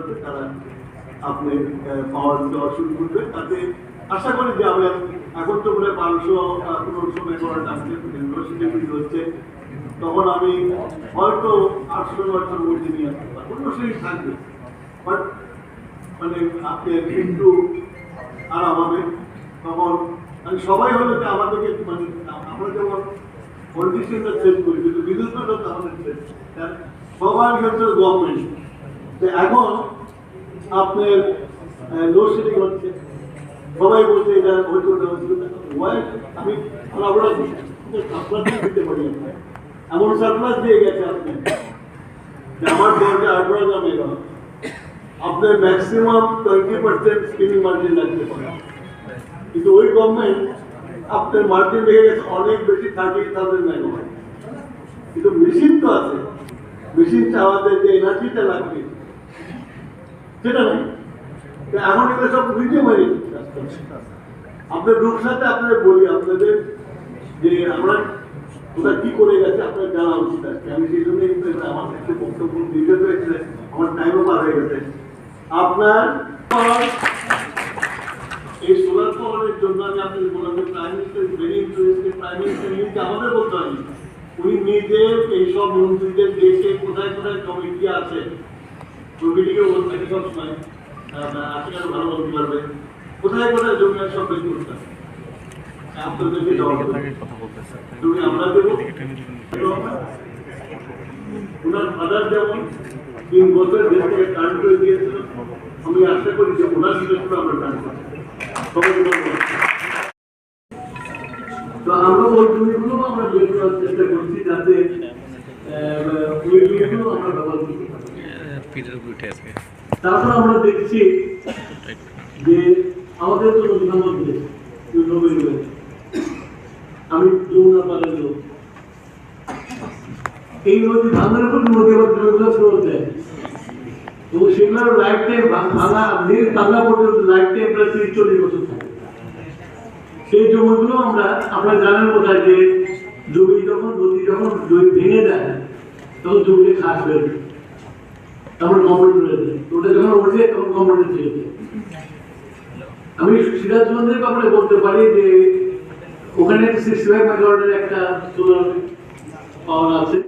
আছে তারা আপনি পাওয়ার দেওয়া শুরু করবে। তাতে আশা করি যে আমরা এখন তো মনে 1200-1500 মেগাওয়াট আসছে, ইউনিভার্সিটি তৈরি হচ্ছে, তখন আমি হয়তো 800-900 মধ্যে নিয়ে আসতে পারবো, অন্য সেই থাকবে। বাট মানে আপনি একটু আরাম হবে তখন। মানে সবাই হলো যে আমাদেরকে মানে আমরা যেমন কন্ডিশনটা চেঞ্জ করি, কিন্তু বিদ্যুৎটা তো আমাদের চেঞ্জ, সবার ক্ষেত্রে গভর্নমেন্ট এখন আপনার লোডশেডিং হচ্ছে, সবাই বলছে এটা হচ্ছে ওটা হচ্ছে। আমি আমরা সাপ্লাস দিতে পারি, এমন সাপ্লাস দিয়ে গেছে আপনি আমার দরকার 18,000 মেগাওয়াট, আপনার ম্যাক্সিমাম 20% স্পিনিং মার্জিন লাগতে পারে, কিন্তু ওই গভর্নমেন্ট আপনার মার্জিন রেখে গেছে অনেক বেশি 30,000 মেগাওয়াট। কিন্তু মেশিন তো আছে, মেশিন চাওয়াতে যে এনার্জিটা লাগবে সেটা নেই। এখন এগুলো সব নিজে মারি। আপনার লোক সাথে আপনাদের বলি আপনাদের যে আমরা ওটা কি করে গেছে আপনার জানা উচিত আছে। আমি সেই জন্যই আমার কাছে বক্তব্য দিতে হয়েছে, আমার টাইমও পার হয়ে গেছে। আপনার এই সোলার পাওয়ারের জন্য আমি আপনাদের বললাম যে prime minister very interested. Prime minister নিজে আমাদের বলতে হয়নি, উনি নিজে এইসব মন্ত্রীদের দেশে কোথায় কোথায় কমিটি আছে, কমিটিকে বলতে থাকে সবসময় আপনি আরো ভালো বলতে পারবেন, কোথায় কোথায় জমি সব বেশি করতে হবে আপনাদেরকে তুমি আমরা দেবো। ওনার ফাদার যেমন 3 বছর দেশ থেকে টার্ন করে দিয়েছিল, আমি আশা করি যে ওনার নিজস্ব আমরা টার্ন করবো। তো আমরা ওই জমিগুলো আমরা বের করার চেষ্টা করছি যাতে ওই জমিগুলো আমরা ব্যবহার করতে পারি। তারপর আমরা দেখছি যে আমাদের তো নদীর মধ্যে আমি যমুনা পালের লোক, এই নদী ভাঙার উপর নদী আবার জমিগুলো ফেরত দেয় এবং সেগুলোর লাইফ টাইম ভাঙা নীল ভাঙা পর্যন্ত লাইফ টাইম প্রায় 30-40 বছর থাকে। সেই জমিগুলো আপনারা জানেন কোথায় যে জমি যখন নদী যখন জমি ভেঙে দেয় তখন জমিতে খাস বের, তারপর গভর্নমেন্ট রয়ে যায়, ওটা যখন ওঠে তখন গভর্নমেন্ট থেকে যায়। আমি সিরাজগঞ্জের ব্যাপারে বলতে পারি যে ওখানে 65 মেগাওয়াটের একটা সোলার পাওয়ার আছে।